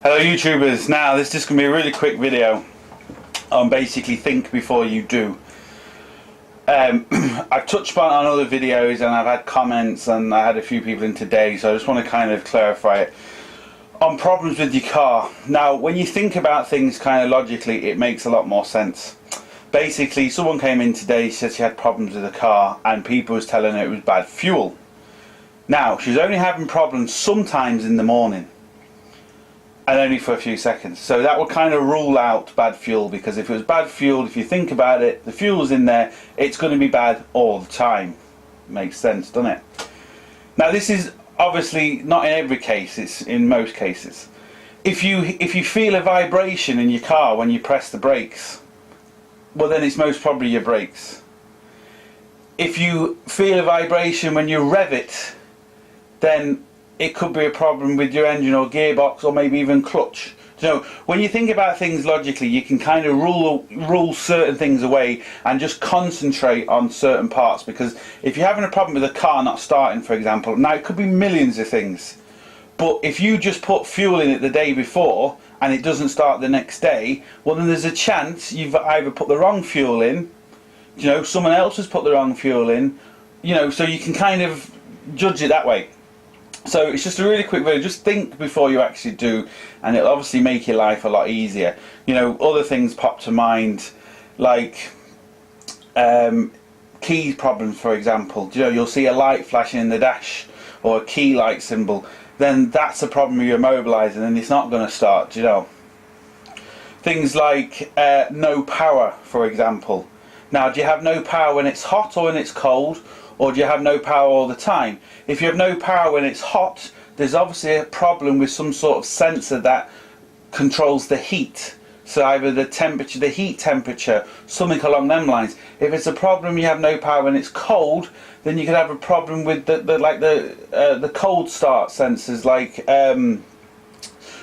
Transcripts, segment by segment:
Hello YouTubers, now this is just going to be a really quick video on basically think before you do. I've touched on other videos and I've had comments and I had a few people in today, so I just want to kind of clarify it. On problems with your car, now when you think about things kind of logically, it makes a lot more sense. Basically, someone came in today, said she had problems with the car and people was telling her it was bad fuel. Now, she's only having problems sometimes in the morning. And only for a few seconds, so that would kind of rule out bad fuel, because if it was bad fuel, if you think about it, the fuel's in there, it's going to be bad all the time. Makes sense, doesn't it? Now this is obviously not in every case, it's in most cases. If you feel a vibration in your car when you press the brakes, well then it's most probably your brakes. If you feel a vibration when you rev it, then it could be a problem with your engine or gearbox or maybe even clutch. You know, when you think about things logically, you can kind of rule certain things away and just concentrate on certain parts. Because if you're having a problem with a car not starting, for example, now it could be millions of things, but if you just put fuel in it the day before and it doesn't start the next day, well then there's a chance you've either put the wrong fuel in, you know, someone else has put the wrong fuel in, you know, so you can kind of judge it that way. So it's just a really quick video. Just think before you actually do, and it'll obviously make your life a lot easier. You know, other things pop to mind, like key problems, for example. You know, you'll see a light flashing in the dash or a key light symbol. Then that's a problem with your immobiliser, and it's not going to start. You know, things like no power, for example. Now, do you have no power when it's hot or when it's cold? Or do you have no power all the time? If you have no power when it's hot, there's obviously a problem with some sort of sensor that controls the heat. So either the temperature, the heat temperature, something along them lines. If it's a problem you have no power when it's cold, then you could have a problem with the cold start sensors, like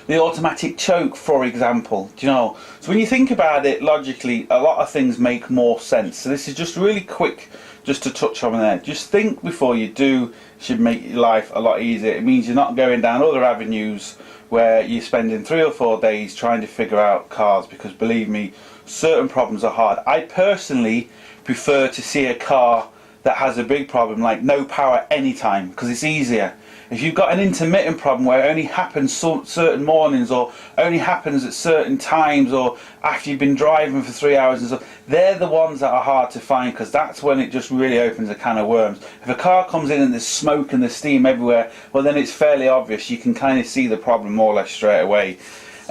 the automatic choke, for example. Do you know? So when you think about it logically, a lot of things make more sense. So this is just really quick, just to touch on there. Just think before you do. Should make your life a lot easier. It means you're not going down other avenues where you're spending 3 or 4 days trying to figure out cars, because believe me, certain problems are hard. I personally prefer to see a car that has a big problem, like no power anytime, because it's easier. If you've got an intermittent problem where it only happens certain mornings, or only happens at certain times, or after you've been driving for 3 hours and stuff, they're the ones that are hard to find, because that's when it just really opens a can of worms. If a car comes in and there's smoke and there's steam everywhere, well then it's fairly obvious. You can kind of see the problem more or less straight away.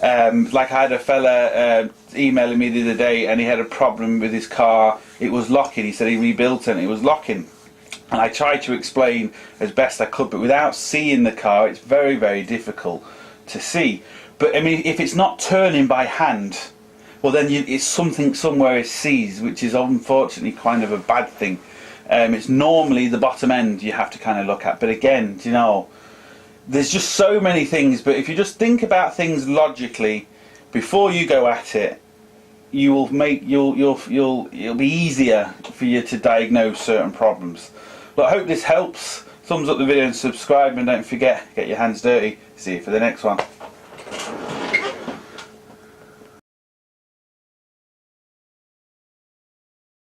Like I had a fella emailing me the other day, and he had a problem with his car. It was locking. He said he rebuilt it and it was locking. And I tried to explain as best I could, but without seeing the car, it's very, very difficult to see. But I mean, if it's not turning by hand, well then it's something somewhere it sees, which is unfortunately kind of a bad thing. It's normally the bottom end you have to kind of look at. But again, you know, there's just so many things. But if you just think about things logically before you go at it, you will make it'll be easier for you to diagnose certain problems. But I hope this helps. Thumbs up the video and subscribe, and don't forget, get your hands dirty. See you for the next one.